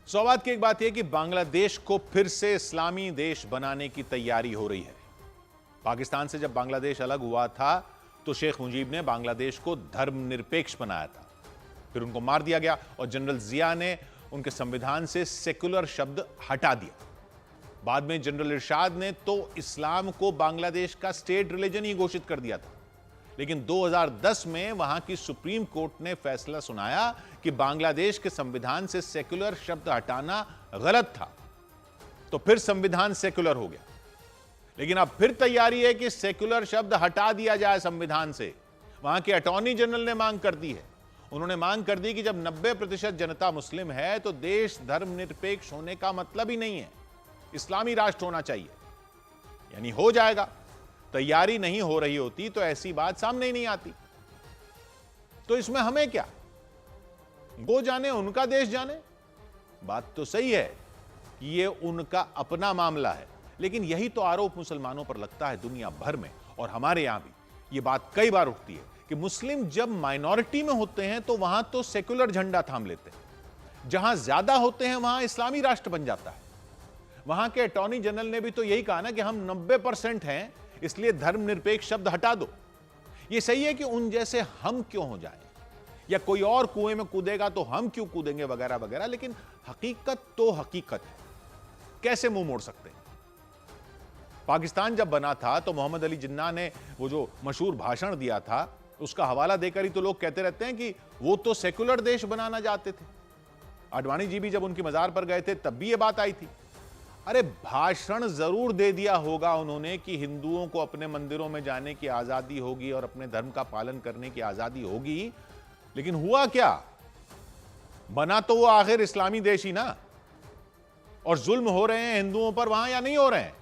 सौभाग्य की एक बात यह कि बांग्लादेश को फिर से इस्लामी देश बनाने की तैयारी हो रही है। पाकिस्तान से जब बांग्लादेश अलग हुआ था तो शेख मुजीब ने बांग्लादेश को धर्मनिरपेक्ष बनाया था, फिर उनको मार दिया गया और जनरल जिया ने उनके संविधान से सेकुलर शब्द हटा दिया। बाद में जनरल इरशाद ने तो इस्लाम को बांग्लादेश का स्टेट रिलीजन ही घोषित कर दिया था, लेकिन 2010 में वहां की सुप्रीम कोर्ट ने फैसला सुनाया कि बांग्लादेश के संविधान से सेकुलर शब्द हटाना गलत था, तो फिर संविधान सेकुलर हो गया। लेकिन अब फिर तैयारी है कि सेकुलर शब्द हटा दिया जाए संविधान से। वहां के अटॉर्नी जनरल ने मांग कर दी है। उन्होंने मांग कर दी कि जब 90% जनता मुस्लिम है तो देश धर्मनिरपेक्ष होने का मतलब ही नहीं है, इस्लामी राष्ट्र होना चाहिए। यानी हो जाएगा, तैयारी नहीं हो रही होती तो ऐसी बात सामने ही नहीं आती। तो इसमें हमें क्या, वो जाने उनका देश जाने। बात तो सही है कि ये उनका अपना मामला है, लेकिन यही तो आरोप मुसलमानों पर लगता है दुनिया भर में, और हमारे यहां भी ये बात कई बार उठती है कि मुस्लिम जब माइनॉरिटी में होते हैं तो वहां तो सेकुलर झंडा थाम लेते हैं, जहां ज्यादा होते हैं वहां इस्लामी राष्ट्र बन जाता है। वहां के अटॉर्नी जनरल ने भी तो यही कहा ना कि हम 90% हैं, इसलिए धर्मनिरपेक्ष शब्द हटा दो। यह सही है कि उन जैसे हम क्यों हो जाएं, या कोई और कुएं में कूदेगा तो हम क्यों कूदेंगे वगैरह वगैरह, लेकिन हकीकत तो हकीकत है, कैसे मुंह मोड़ सकते हैं। पाकिस्तान जब बना था तो मोहम्मद अली जिन्ना ने वो जो मशहूर भाषण दिया था उसका हवाला देकर ही तो लोग कहते रहते हैं कि वो तो सेकुलर देश बनाना चाहते थे। आडवाणी जी भी जब उनकी मजार पर गए थे तब भी ये बात आई थी। अरे भाषण जरूर दे दिया होगा उन्होंने कि हिंदुओं को अपने मंदिरों में जाने की आजादी होगी और अपने धर्म का पालन करने की आजादी होगी, लेकिन हुआ क्या? बना तो वो आखिर इस्लामी देश ही ना। और जुल्म हो रहे हैं हिंदुओं पर वहां या नहीं हो रहे हैं?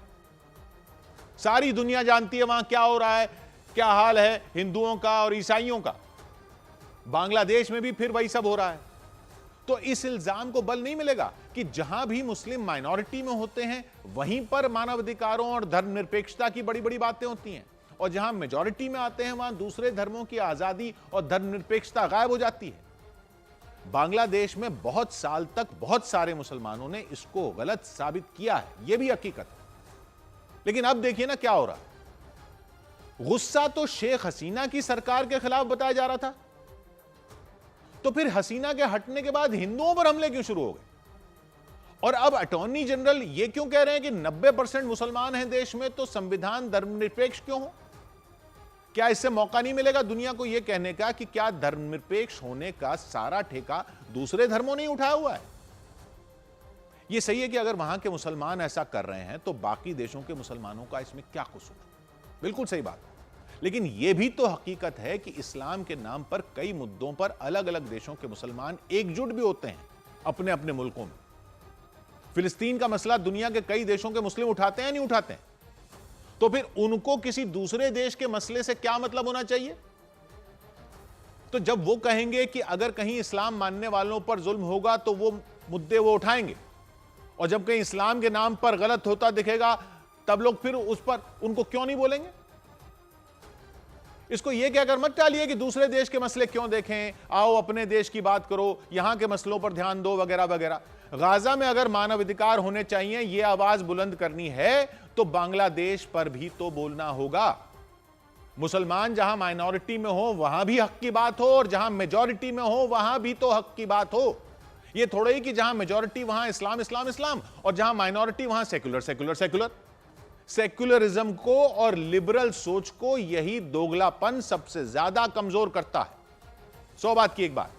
सारी दुनिया जानती है वहां क्या हो रहा है, क्या हाल है हिंदुओं का और ईसाइयों का। बांग्लादेश में भी फिर वही सब हो रहा है। तो इस इल्जाम को बल नहीं मिलेगा कि जहां भी मुस्लिम माइनॉरिटी में होते हैं वहीं पर मानवाधिकारों और धर्मनिरपेक्षता की बड़ी बड़ी बातें होती हैं, और जहां मेजॉरिटी में आते हैं वहां दूसरे धर्मों की आजादी और धर्मनिरपेक्षता गायब हो जाती है। बांग्लादेश में बहुत साल तक बहुत सारे मुसलमानों ने इसको गलत साबित किया है, यह भी हकीकत है। लेकिन अब देखिए ना क्या हो रहा है। गुस्सा तो शेख हसीना की सरकार के खिलाफ बताया जा रहा था, तो फिर हसीना के हटने के बाद हिंदुओं पर हमले क्यों शुरू हो गए? और अब अटॉर्नी जनरल ये क्यों कह रहे हैं कि 90% मुसलमान हैं देश में तो संविधान धर्मनिरपेक्ष क्यों हो? क्या इससे मौका नहीं मिलेगा दुनिया को यह कहने का कि क्या धर्मनिरपेक्ष होने का सारा ठेका दूसरे धर्मों ने उठाया हुआ है? यह सही है कि अगर वहां के मुसलमान ऐसा कर रहे हैं तो बाकी देशों के मुसलमानों का इसमें क्या कसूर? बिल्कुल सही बात है। लेकिन यह भी तो हकीकत है कि इस्लाम के नाम पर कई मुद्दों पर अलग अलग देशों के मुसलमान एकजुट भी होते हैं अपने अपने मुल्कों में। फिलिस्तीन का मसला दुनिया के कई देशों के मुस्लिम उठाते हैं, नहीं उठाते हैं? तो फिर उनको किसी दूसरे देश के मसले से क्या मतलब होना चाहिए? तो जब वो कहेंगे कि अगर कहीं इस्लाम मानने वालों पर जुल्म होगा तो वो मुद्दे वो उठाएंगे, और जब कहीं इस्लाम के नाम पर गलत होता दिखेगा तब लोग फिर उस पर उनको क्यों नहीं बोलेंगे? इसको यह कहकर मत टालिए कि दूसरे देश के मसले क्यों देखें, आओ अपने देश की बात करो, यहां के मसलों पर ध्यान दो वगैरह वगैरह। गाजा में अगर मानवाधिकार होने चाहिए, यह आवाज बुलंद करनी है तो बांग्लादेश पर भी तो बोलना होगा। मुसलमान जहां माइनॉरिटी में हो वहां भी हक की बात हो, और जहां मेजॉरिटी में हो वहां भी तो हक की बात हो। यह थोड़ा ही कि जहां मेजॉरिटी वहां इस्लाम इस्लाम इस्लाम, और जहां माइनॉरिटी वहां सेकुलर सेकुलर सेकुलर। सेक्युलरिज्म को और लिबरल सोच को यही दोगलापन सबसे ज्यादा कमजोर करता है। 100 बात की एक बात।